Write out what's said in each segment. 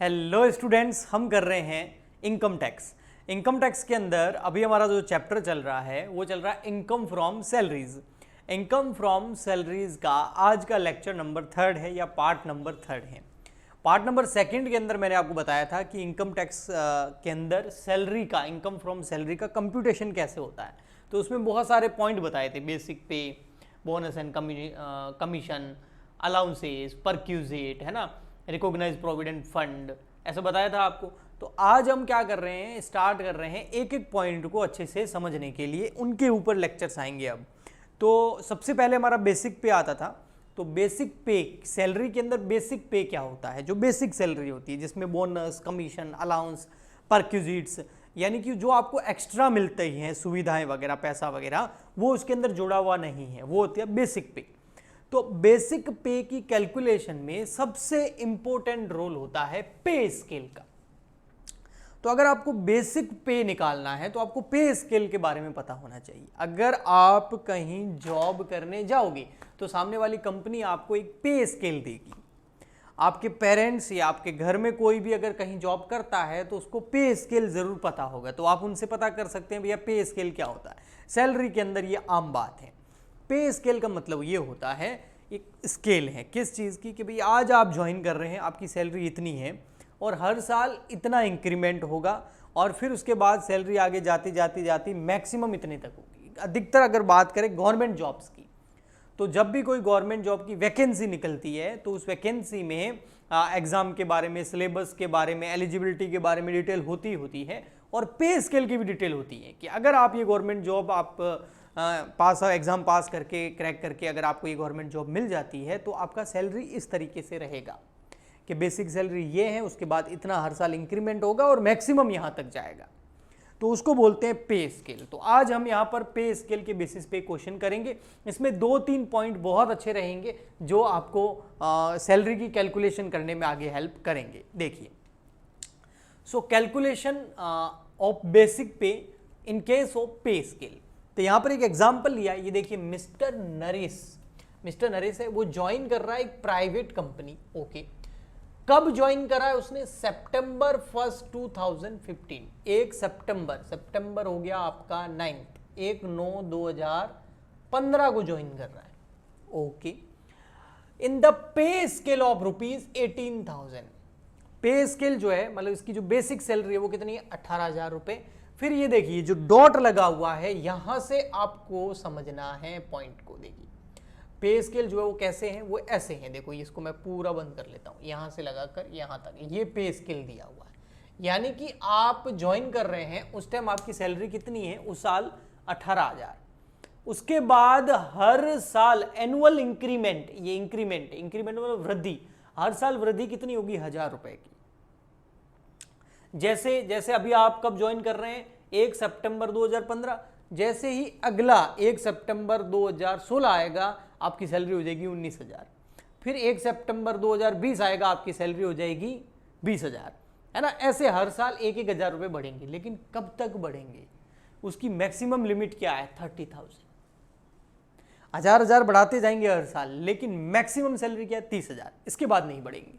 Hello students, हम कर रहे हैं इनकम टैक्स। इनकम टैक्स के अंदर अभी हमारा जो चैप्टर चल रहा है वो चल रहा है income from salaries. Income from salaries का आज का लेक्चर नंबर 3 है या पार्ट नंबर 3 है। पार्ट नंबर 2 के अंदर मैंने आपको बताया था कि इनकम टैक्स के अंदर सैलरी का, इनकम फ्रॉम सैलरी का कंप्यूटेशन कैसे होता है। तो उसमें बहुत सारे पॉइंट बताए थे, बेसिक पे, बोनस एंड कमीशन, अलाउंसेस, परक्यूजेट, है ना, रिकॉग्नाइज प्रोविडेंट फंड, ऐसा बताया था आपको। तो आज हम क्या कर रहे हैं, स्टार्ट कर रहे हैं एक एक पॉइंट को अच्छे से समझने के लिए, उनके ऊपर लेक्चर्स आएंगे अब। तो सबसे पहले हमारा बेसिक पे आता था। तो बेसिक पे, सैलरी के अंदर बेसिक पे क्या होता है, जो बेसिक सैलरी होती है जिसमें बोनस, कमीशन, अलाउंस, परक्यूजिट्स, यानी कि जो आपको एक्स्ट्रा मिलते ही हैं, सुविधाएं वगैरह, पैसा वगैरह, वो उसके अंदर जुड़ा हुआ नहीं है, वो होती है बेसिक पे। तो बेसिक पे की कैलकुलेशन में सबसे इंपॉर्टेंट रोल होता है पे स्केल का। तो अगर आपको बेसिक पे निकालना है तो आपको पे स्केल के बारे में पता होना चाहिए। अगर आप कहीं जॉब करने जाओगे तो सामने वाली कंपनी आपको एक पे स्केल देगी। आपके पेरेंट्स या आपके घर में कोई भी अगर कहीं जॉब करता है तो उसको पे स्केल जरूर पता होगा, तो आप उनसे पता कर सकते हैं भैया पे स्केल क्या होता है। सैलरी के अंदर ये आम बात है। पे स्केल का मतलब ये होता है, एक स्केल है किस चीज़ की, कि भाई आज आप ज्वाइन कर रहे हैं, आपकी सैलरी इतनी है और हर साल इतना इंक्रीमेंट होगा, और फिर उसके बाद सैलरी आगे जाती जाती जाती मैक्सिमम इतने तक होगी। अधिकतर अगर बात करें गवर्नमेंट जॉब्स की, तो जब भी कोई गवर्नमेंट जॉब की वैकेंसी निकलती है तो उस वैकेंसी में एग्ज़ाम के बारे में, सिलेबस के बारे में, एलिजिबिलिटी के बारे में डिटेल होती है, और पे स्केल की भी डिटेल होती है कि अगर आप ये गवर्नमेंट जॉब आप एग्ज़ाम पास करके, क्रैक करके अगर आपको ये गवर्नमेंट जॉब मिल जाती है तो आपका सैलरी इस तरीके से रहेगा कि बेसिक सैलरी ये है, उसके बाद इतना हर साल इंक्रीमेंट होगा और मैक्सिमम यहाँ तक जाएगा, तो उसको बोलते हैं पे स्केल। तो आज हम यहाँ पर पे स्केल के बेसिस पे क्वेश्चन करेंगे। इसमें 2-3 पॉइंट बहुत अच्छे रहेंगे जो आपको सैलरी की कैलकुलेशन करने में आगे हेल्प करेंगे। देखिए, सो कैलकुलेशन ऑफ बेसिक पे इन केस ऑफ पे स्केल। तो यहाँ पर एक एग्जाम्पल लिया, ये देखिए, मिस्टर नरेश है, वो ज्वाइन कर रहा है एक प्राइवेट कंपनी। ओके, कब ज्वाइन करा है उसने? सितंबर 1, 2015। 1 सितंबर हो गया आपका 9th, 1/9/2015 को ज्वाइन कर रहा है। Okay, in the pay scale of ₹18,000। पे स्केल जो है, मतलब इसकी जो बेसिक सैलरी है वो कितनी है? 18,000 रुपए। फिर ये देखिए जो डॉट लगा हुआ है, यहां से आपको समझना है पॉइंट को। देखिए पे स्केल जो है वो कैसे हैं, वो ऐसे हैं। देखो इसको मैं पूरा बंद कर लेता हूं, यहां से लगाकर यहां तक ये पे स्केल दिया हुआ है। यानी कि आप ज्वाइन कर रहे हैं उस टाइम आपकी सैलरी कितनी है उस साल? 18,000। उसके बाद हर साल एनुअल इंक्रीमेंट, ये इंक्रीमेंट मतलब वृद्धि, हर साल वृद्धि कितनी होगी? 1,000 रुपए की। जैसे जैसे अभी आप कब ज्वाइन कर रहे हैं? 1 सितंबर 2015। जैसे ही अगला 1 सितंबर 2016 आएगा, आपकी सैलरी हो जाएगी 19,000। फिर 1 सितंबर 2020 आएगा, आपकी सैलरी हो जाएगी 20,000, है ना। ऐसे हर साल 1,000 रुपए बढ़ेंगे। लेकिन कब तक बढ़ेंगे? उसकी मैक्सिमम लिमिट क्या है? 30,000। 1,000 बढ़ाते जाएंगे हर साल, लेकिन मैक्सिमम सैलरी क्या है? 30,000। इसके बाद नहीं बढ़ेंगे।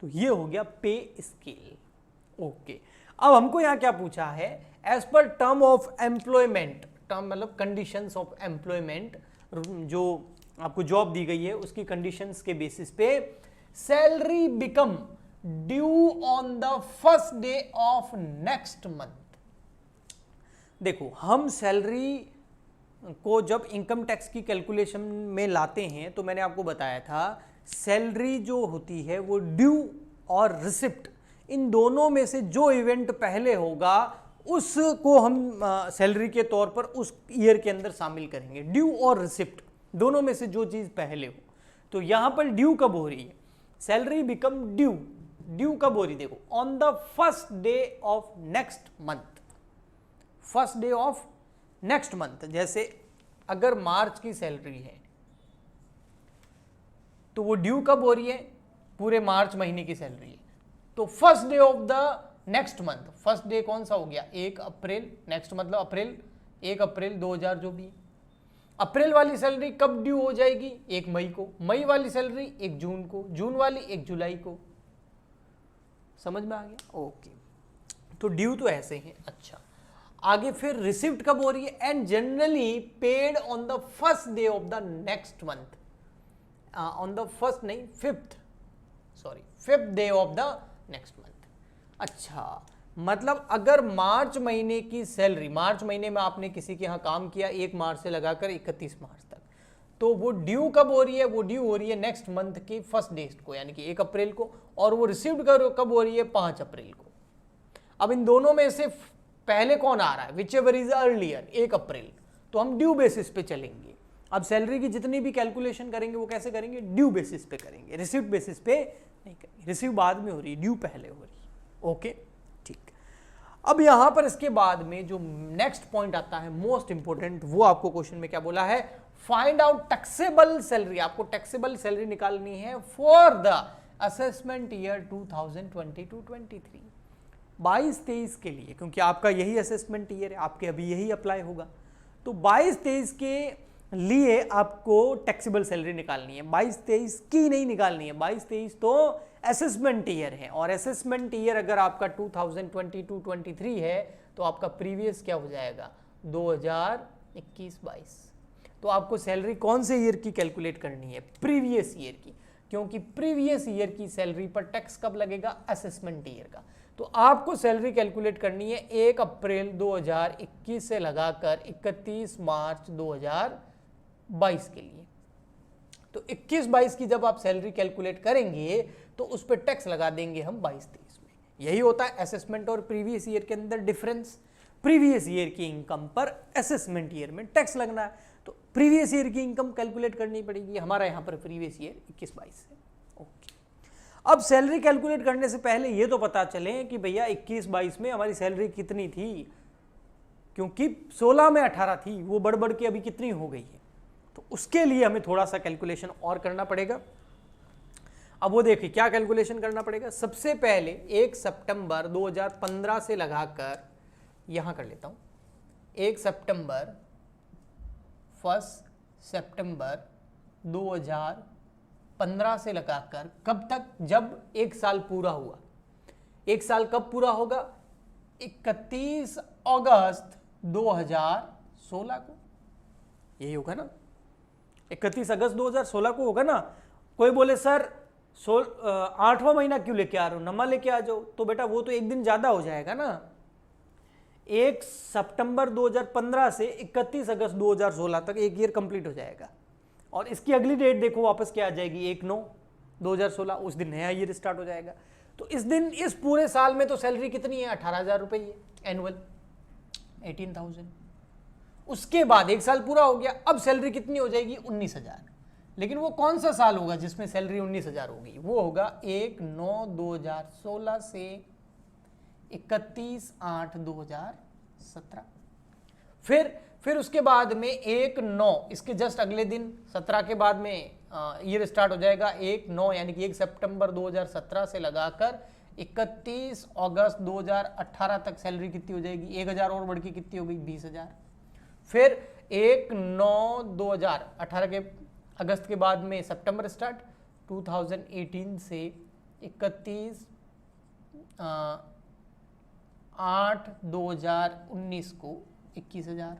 तो ये हो गया पे स्केल। ओके, अब हमको यहां क्या पूछा है? एज पर टर्म ऑफ एम्प्लॉयमेंट, टर्म मतलब कंडीशंस ऑफ एम्प्लॉयमेंट, जो आपको जॉब दी गई है उसकी कंडीशंस के बेसिस पे salary become due on the first day of next month. देखो, हम सैलरी को जब इनकम टैक्स की कैलकुलेशन में लाते हैं तो मैंने आपको बताया था सैलरी जो होती है वो ड्यू और रिसिप्ट, इन दोनों में से जो इवेंट पहले होगा उसको हम सैलरी के तौर पर उस ईयर के अंदर शामिल करेंगे। ड्यू और रिसिप्ट दोनों में से जो चीज पहले हो। तो यहां पर ड्यू कब हो रही है? Salary become due. ड्यू कब हो रही? देखो, on the first day of next month. First day of next month. जैसे अगर मार्च की सैलरी है तो वो ड्यू कब हो रही है? पूरे मार्च महीने की सैलरी है, तो first day of the next month. First day कौन सा हो गया? 1 अप्रैल। नेक्स्ट मतलब अप्रैल, 1 अप्रैल 2000 जो भी। अप्रैल वाली सैलरी कब ड्यू हो जाएगी? 1 मई को। मई वाली सैलरी 1 जून को। जून वाली 1 जुलाई को। समझ में आ गया? ओके, तो ड्यू तो ऐसे हैं। अच्छा, आगे फिर रिसिप्ट कब हो रही है? And generally paid on the first day of the next month, on the first नहीं, fifth day of the next month. अच्छा, मतलब अगर मार्च महीने की सैलरी, मार्च महीने में आपने किसी के यहाँ काम किया 1 मार्च से लगाकर 31 मार्च तक, तो वो ड्यू कब हो रही है? वो ड्यू हो रही है नेक्स्ट मंथ के फर्स्ट डे को, यानी कि 1 अप्रैल को, और वो रिसीव्ड कब हो रही है? 5 अप्रैल को। अब इन दोनों में से पहले कौन आ रहा है? विच एवर इज अर्लियर, 1 अप्रैल, तो हम ड्यू बेसिस पे चलेंगे। अब सैलरी की जितनी भी कैलकुलेशन करेंगे वो कैसे करेंगे? ड्यू बेसिस पे करेंगे, रिसीव्ड बेसिस पे नहीं करेंगे। रिसीव बाद में हो रही है, ड्यू पहले हो रही है। ओके, ठीक। अब यहां पर इसके बाद में जो नेक्स्ट पॉइंट आता है मोस्ट इंपोर्टेंट, वो आपको क्वेश्चन में क्या बोला है? Find out taxable salary. आपको टैक्सेबल सैलरी निकालनी है फॉर द असेसमेंट ईयर 2022-23, 22-23 के लिए, क्योंकि आपका यही असेसमेंट ईयर है, आपके अभी यही अप्लाई होगा। तो 22-23 के लिए आपको टैक्सेबल सैलरी निकालनी है। 22-23 की नहीं निकालनी है, 22-23 तो असेसमेंट ईयर है, और असेसमेंट ईयर अगर आपका 2022-23 है तो आपका प्रीवियस क्या हो जाएगा? 2021-22। तो आपको सैलरी कौन से ईयर की कैलकुलेट करनी है? प्रीवियस ईयर की, क्योंकि प्रीवियस ईयर की सैलरी पर टैक्स कब लगेगा? असेसमेंट ईयर का। तो आपको सैलरी कैलकुलेट करनी है 1 अप्रैल 2021 से लगाकर 31 मार्च 2022 के लिए। तो 21-22 की जब आप सैलरी कैलकुलेट करेंगे तो उस पर टैक्स लगा देंगे हम 22-23 में। यही होता है असेसमेंट और प्रीवियस ईयर के अंदर डिफरेंस। प्रीवियस ईयर की इनकम पर असेसमेंट ईयर में टैक्स लगना है, तो प्रीवियस ईयर की इनकम कैलकुलेट करनी पड़ेगी। हमारा यहाँ पर प्रीवियस ईयर 21-22 है। ओके, अब सैलरी कैलकुलेट करने से पहले ये तो पता चले कि भैया 21-22 में हमारी सैलरी कितनी थी, क्योंकि 16 में 18 थी, वो बढ़ बढ़ के अभी कितनी हो गई है। तो उसके लिए हमें थोड़ा सा कैलकुलेशन और करना पड़ेगा। अब वो देखिए क्या कैलकुलेशन करना पड़ेगा। सबसे पहले 1 सितंबर 2015 से लगाकर, यहां कर लेता हूं, 1 सितंबर 1 सितंबर 2015 से लगाकर कब तक? जब 1 साल पूरा हुआ। 1 साल कब पूरा होगा? 31 अगस्त 2016 को, यही होगा ना? 31 अगस्त 2016 को होगा ना। कोई बोले सर 8वां महीना क्यों लेके आ रहे हो, नमा लेके आ जाओ, तो बेटा वो तो एक दिन ज्यादा हो जाएगा ना। 1 सितंबर 2015 से 31 अगस्त 2016 तक एक ईयर कंप्लीट हो जाएगा, और इसकी अगली डेट देखो वापस क्या आ जाएगी? 1/9/2016, उस दिन नया ईयर स्टार्ट हो जाएगा। तो इस दिन, इस पूरे साल में तो सैलरी कितनी है? 18,000 रुपये है, एनुअल 18,000। उसके बाद 1 साल पूरा हो गया, अब सैलरी कितनी हो जाएगी? 19,000। लेकिन वो कौन सा साल होगा जिसमें सैलरी 19,000 होगी? वो होगा 1/9/2016 से 31/8/2017। फिर उसके बाद में 1/9, इसके जस्ट अगले दिन 17 के बाद में ईयर स्टार्ट हो जाएगा 1/9, यानी कि 1 सितंबर 2017 से लगाकर 31 अगस्त 2018 तक सैलरी कितनी हो जाएगी? 1,000 और बढ़ के कितनी हो गई? 20,000। फिर 1/9/2018 के अगस्त के बाद में सितंबर स्टार्ट, 2018 से 31/8/2019 को 21,000।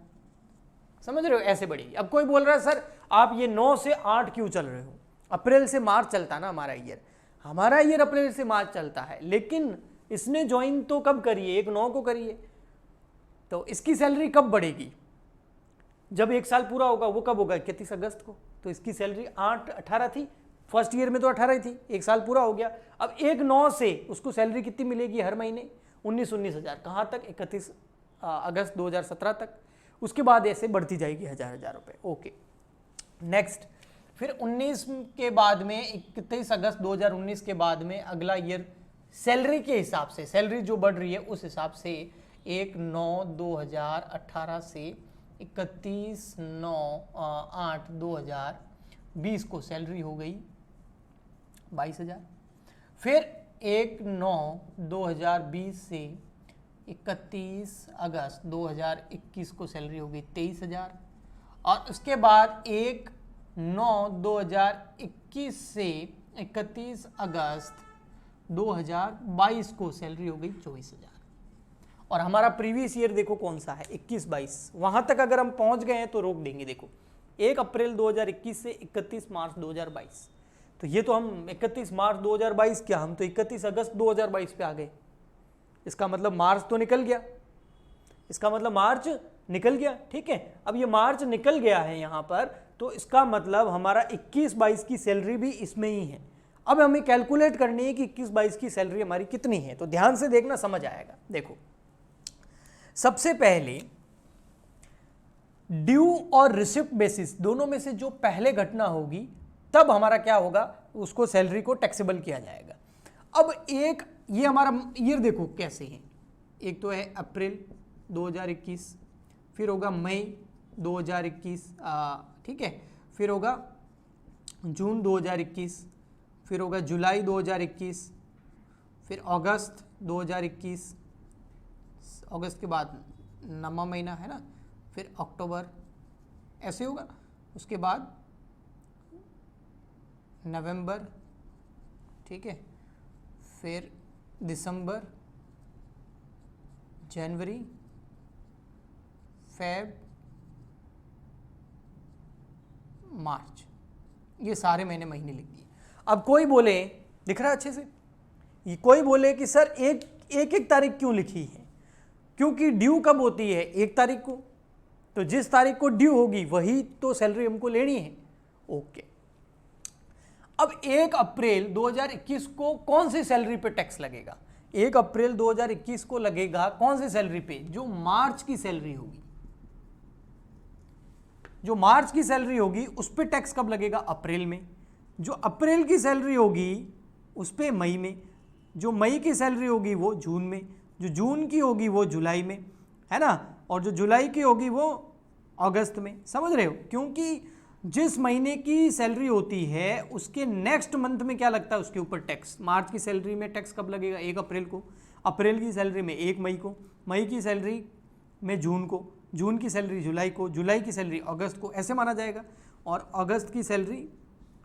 समझ रहे हो? ऐसे बढ़ेगी। अब कोई बोल रहा है सर आप ये 9 से 8 क्यों चल रहे हो? अप्रैल से मार्च चलता ना हमारा ईयर। हमारा ईयर अप्रैल से मार्च चलता है, लेकिन इसने ज्वाइन तो कब करी है? 1/9 को करी है। तो इसकी सैलरी कब बढ़ेगी? जब 1 साल पूरा होगा। वो कब होगा? 31 अगस्त को। तो इसकी सैलरी 8/18 थी, फर्स्ट ईयर में तो 18 ही थी, 1 साल पूरा हो गया। अब 1/9 से उसको सैलरी कितनी मिलेगी हर महीने? 19,000। कहाँ तक? 31 अगस्त 2017 तक। उसके बाद ऐसे बढ़ती जाएगी 1,000 रुपये। Okay, next. फिर 19 के बाद में 31 अगस्त 2019 के बाद में अगला ईयर सैलरी के हिसाब से, सैलरी जो बढ़ रही है उस हिसाब से 1/9/2018 से 31/8/2020 को सैलरी हो गई 22,000। फिर 1/9/2020 से 31 अगस्त 2021 को सैलरी हो गई 23,000। और उसके बाद 1/9/2021 से 31 अगस्त 2022 को सैलरी हो गई 24,000। और हमारा प्रीवियस ईयर देखो कौन सा है, 21-22, वहां तक अगर हम पहुंच गए हैं तो रोक देंगे। देखो 1 अप्रैल 2021 से 31 मार्च 2022, तो ये तो हम 31 मार्च 2022 क्या, हम तो 31 अगस्त 2022 पे आ गए। इसका मतलब मार्च तो निकल गया, इसका मतलब मार्च निकल गया। ठीक है, अब ये मार्च निकल गया है यहां पर, तो इसका मतलब हमारा 21-22 की सैलरी भी इसमें ही है। अब हमें कैलकुलेट करनी है कि 21-22 की सैलरी हमारी कितनी है, तो ध्यान से देखना, समझ आएगा। देखो सबसे पहले ड्यू और रिसिप्ट बेसिस दोनों में से जो पहले घटना होगी तब हमारा क्या होगा, उसको सैलरी को टैक्सेबल किया जाएगा। अब एक ये हमारा ईयर देखो कैसे है, एक तो है अप्रैल 2021, फिर होगा मई 2021, ठीक है, फिर होगा जून 2021, फिर होगा जुलाई 2021, फिर अगस्त 2021, अगस्त के बाद 9वां महीना है ना, फिर अक्टूबर, ऐसे होगा। उसके बाद नवंबर, ठीक है, फिर दिसंबर, जनवरी, फेब, मार्च, ये सारे महीने लिख दिए। अब कोई बोले, दिख रहा है अच्छे से, ये कोई बोले कि सर एक तारीख क्यों लिखी है, क्योंकि ड्यू कब होती है, 1 तारीख को, तो जिस तारीख को ड्यू होगी वही तो सैलरी हमको लेनी है। ओके, अब 1 अप्रैल 2021 को कौन सी सैलरी पे टैक्स लगेगा, 1 अप्रैल 2021 को लगेगा कौन सी सैलरी पे, जो मार्च की सैलरी होगी। जो मार्च की सैलरी होगी उस पे टैक्स कब लगेगा, अप्रैल में। जो अप्रैल की सैलरी होगी उस पे मई में, जो मई की सैलरी होगी वो जून में, जो जून की होगी वो जुलाई में, है ना, और जो जुलाई की होगी वो अगस्त में। समझ रहे हो, क्योंकि जिस महीने की सैलरी होती है उसके नेक्स्ट मंथ में क्या लगता है, उसके ऊपर टैक्स। मार्च की सैलरी में टैक्स कब लगेगा, 1 अप्रैल को, अप्रैल की सैलरी में 1 मई को, मई की सैलरी में जून को, जून की सैलरी जुलाई को, जुलाई की सैलरी अगस्त को, ऐसे माना जाएगा। और अगस्त की सैलरी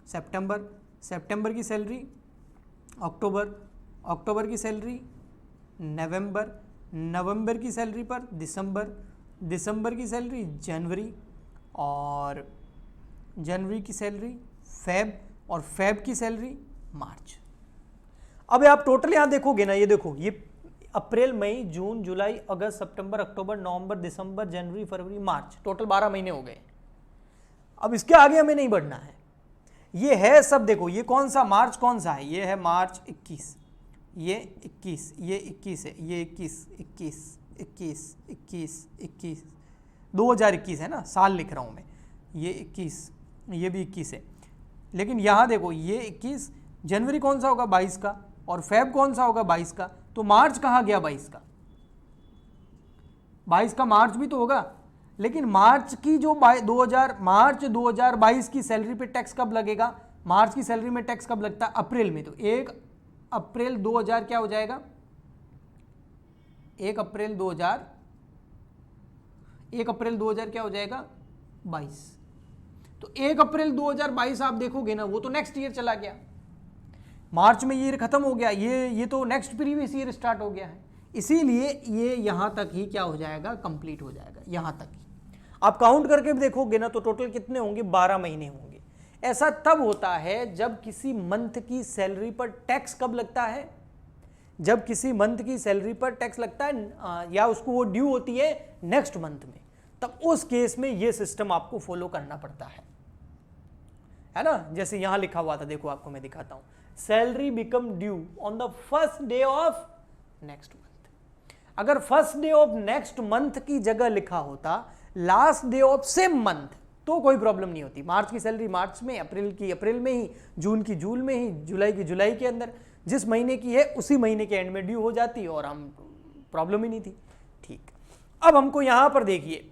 सितंबर, सितंबर की सैलरी अक्टूबर, अक्टूबर की सैलरी नवंबर, नवंबर की सैलरी पर दिसंबर, दिसंबर की सैलरी जनवरी, और जनवरी की सैलरी फेब, और फेब की सैलरी मार्च। अब आप टोटल यहाँ देखोगे ना, ये देखो, ये अप्रैल, मई, जून, जुलाई, अगस्त, सितंबर, अक्टूबर, नवंबर, दिसंबर, जनवरी, फरवरी, मार्च, टोटल 12 महीने हो गए। अब इसके आगे हमें नहीं बढ़ना है, ये है सब। देखो ये कौन सा मार्च कौन सा है, ये है मार्च 21, ये 21, ये 21 है, ये 21, 21, 21, 21, 21, 2021 है ना, साल लिख रहा हूँ मैं, ये 21, ये भी 21 है। लेकिन यहाँ देखो ये 21, जनवरी कौन सा होगा, 22 का, और फेब कौन सा होगा, 22 का, तो मार्च कहाँ गया 22 का, 22 का मार्च भी तो होगा। लेकिन मार्च की जो मार्च 2022 की सैलरी पे टैक्स कब लगेगा, मार्च की सैलरी में टैक्स कब लगता है, अप्रैल में, तो 1 अप्रैल 2000 क्या हो जाएगा, 1 अप्रैल 2000, 1 अप्रैल 2000 क्या हो जाएगा, 22। तो 1 अप्रैल 2022 आप देखोगे ना, वो तो नेक्स्ट ईयर चला गया, मार्च में ईयर खत्म हो गया, ये तो नेक्स्ट प्रीवियस ईयर स्टार्ट हो गया है, इसीलिए ये यहां तक ही क्या हो जाएगा, कंप्लीट हो जाएगा, यहां तक ही। आप काउंट करके भी देखोगे ना तो टोटल कितने होंगे, 12 महीने होंगे। ऐसा तब होता है जब किसी मंथ की सैलरी पर टैक्स कब लगता है, जब किसी मंथ की सैलरी पर टैक्स लगता है या उसको वो ड्यू होती है नेक्स्ट मंथ में, तब उस केस में ये सिस्टम आपको फॉलो करना पड़ता है ना। जैसे यहां लिखा हुआ था, देखो आपको मैं दिखाता हूं, salary become due on the first day of next month. अगर first day of next month की जगह लिखा होता last day of same month तो कोई प्रॉब्लम नहीं होती। मार्च की सैलरी मार्च में, अप्रैल की अप्रैल में ही, जून की जून में ही, जुलाई की जुलाई के अंदर, जिस महीने की है उसी महीने के एंड में ड्यू हो जाती और हम प्रॉब्लम ही नहीं थी। ठीक, अब हमको यहां पर देखिए,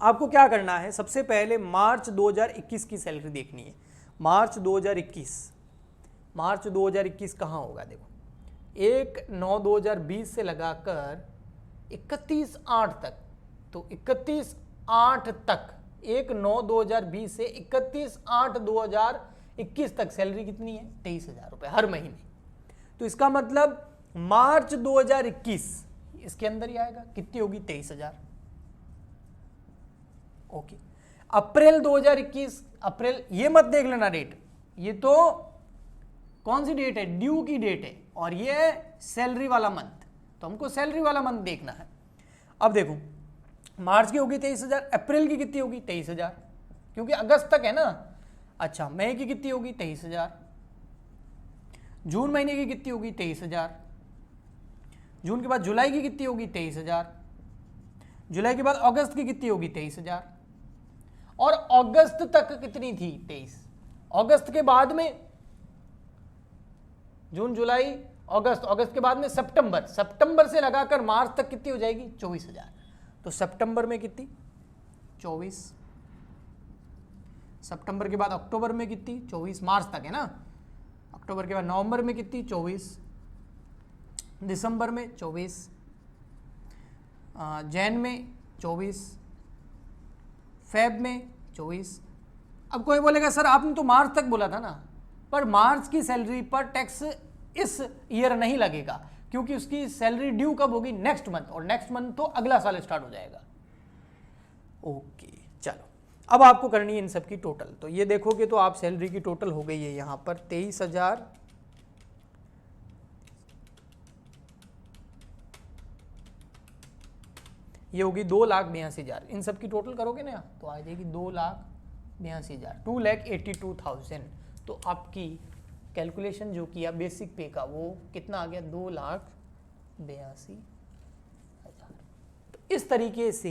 आपको क्या करना है, सबसे पहले मार्च 2021 की सैलरी देखनी है। मार्च 2021, मार्च 2021 कहाँ होगा, देखो 1/9/2020 से लगाकर 31/8 तक, तो 31/8 तक, 1/9/2020 से 31/8/2021 तक सैलरी कितनी है, 23,000 रुपये हर महीने। तो इसका मतलब मार्च 2021 इसके अंदर ही आएगा। कितनी होगी? 23,000। ओके, अप्रैल 2021, अप्रैल, ये मत देख लेना डेट, ये तो कौन सी डेट है? ड्यू की डेट है, और ये सैलरी वाला मंथ, तो हमको सैलरी वाला मंथ देखना है। अब देखो, मार्च की होगी 23,000, अप्रैल की कितनी होगी? 23,000, क्योंकि अगस्त तक है ना। अच्छा, मई की कितनी होगी? 23,000। जून महीने की कितनी होगी? 23,000। जून के बाद जुलाई की कितनी होगी? 23,000। जुलाई के बाद अगस्त की कितनी होगी? 23,000। और अगस्त तक कितनी थी? 23। अगस्त के बाद में जून, जुलाई, अगस्त, अगस्त के बाद में सितंबर, सितंबर से लगाकर मार्च तक कितनी हो जाएगी? 24,000। तो सितंबर में कितनी? 24। सितंबर के बाद अक्टूबर में कितनी? 24। मार्च तक है ना। अक्टूबर के बाद नवंबर में कितनी? 24। दिसंबर में 24। जैन में 24। फेब में 24। अब कोई बोलेगा सर आपने तो मार्च तक बोला था ना, पर मार्च की सैलरी पर टैक्स इस ईयर नहीं लगेगा, क्योंकि उसकी सैलरी ड्यू कब होगी? नेक्स्ट मंथ, और नेक्स्ट मंथ तो अगला साल स्टार्ट हो जाएगा। ओके, चलो अब आपको करनी है इन सब की टोटल। तो ये देखोगे तो आप सैलरी की टोटल हो गई है यहां पर 23,000, ये होगी 2,82,000। इन सब की टोटल करोगे ना तो आ जाएगी 2,82,000, 2,82,000। तो आपकी कैलकुलेशन जो किया बेसिक पे का वो कितना आ गया? 2,82,000। तो इस तरीके से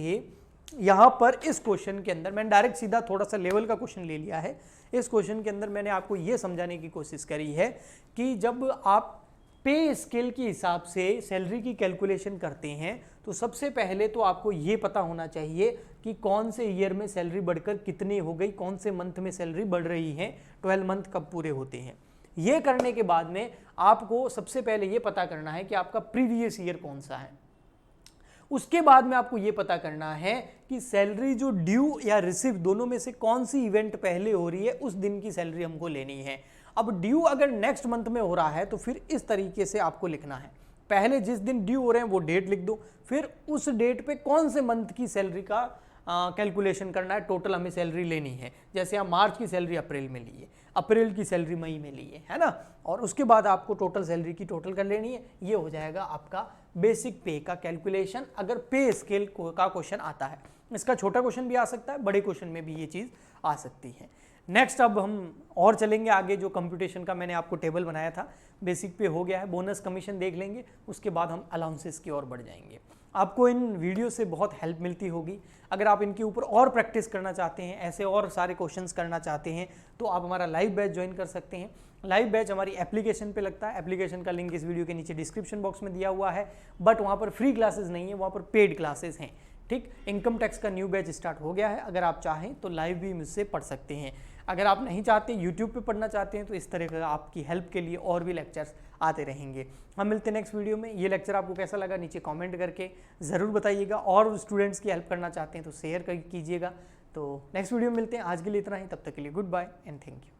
यहाँ पर इस क्वेश्चन के अंदर मैंने डायरेक्ट सीधा थोड़ा सा लेवल का क्वेश्चन ले लिया है। इस क्वेश्चन के अंदर मैंने आपको ये समझाने की कोशिश करी है कि जब आप पे स्केल के हिसाब से सैलरी की कैलकुलेशन करते हैं तो सबसे पहले तो आपको ये पता होना चाहिए कि कौन से ईयर में सैलरी बढ़कर कितनी हो गई, कौन से मंथ में सैलरी बढ़ रही है, 12 मंथ कब पूरे होते हैं। ये करने के बाद में आपको सबसे पहले ये पता करना है कि आपका प्रीवियस ईयर कौन सा है। उसके बाद में आपको ये पता करना है कि सैलरी जो ड्यू या रिसीव दोनों में से कौन सी इवेंट पहले हो रही है, उस दिन की सैलरी हमको लेनी है। अब ड्यू अगर नेक्स्ट मंथ में हो रहा है तो फिर इस तरीके से आपको लिखना है, पहले जिस दिन ड्यू हो रहे हैं वो डेट लिख दो, फिर उस डेट पे कौन से मंथ की सैलरी का कैलकुलेशन करना है, टोटल हमें सैलरी लेनी है। जैसे हम मार्च की सैलरी अप्रैल में लिए, अप्रैल की सैलरी मई में लिए, है ना, और उसके बाद आपको टोटल सैलरी की टोटल कर लेनी है। ये हो जाएगा आपका बेसिक पे का कैलकुलेशन, अगर पे स्केल का क्वेश्चन आता है। इसका छोटा क्वेश्चन भी आ सकता है, बड़े क्वेश्चन में भी ये चीज़ आ सकती है। नेक्स्ट अब हम और चलेंगे आगे, जो कंप्यूटेशन का मैंने आपको टेबल बनाया था, बेसिक पे हो गया है, बोनस कमीशन देख लेंगे, उसके बाद हम अलाउंसेस की ओर बढ़ जाएंगे। आपको इन वीडियो से बहुत हेल्प मिलती होगी। अगर आप इनके ऊपर और प्रैक्टिस करना चाहते हैं, ऐसे और सारे क्वेश्चंस करना चाहते हैं, तो आप हमारा लाइव बैच ज्वाइन कर सकते हैं। लाइव बैच हमारी एप्लीकेशन पे लगता है, एप्लीकेशन का लिंक इस वीडियो के नीचे डिस्क्रिप्शन बॉक्स में दिया हुआ है, बट वहाँ पर फ्री क्लासेस नहीं है, वहाँ पर पेड क्लासेस हैं। ठीक, इनकम टैक्स का न्यू बैच स्टार्ट हो गया है, अगर आप चाहें तो लाइव भी मुझसे पढ़ सकते हैं। अगर आप नहीं चाहते, यूट्यूब पे पढ़ना चाहते हैं, तो इस तरह का आपकी हेल्प के लिए और भी लेक्चर्स आते रहेंगे। हम मिलते हैं नेक्स्ट वीडियो में। ये लेक्चर आपको कैसा लगा नीचे कमेंट करके ज़रूर बताइएगा, और स्टूडेंट्स की हेल्प करना चाहते हैं तो शेयर कीजिएगा। तो नेक्स्ट वीडियो में मिलते हैं, आज के लिए इतना ही, तब तक के लिए good bye and thank you.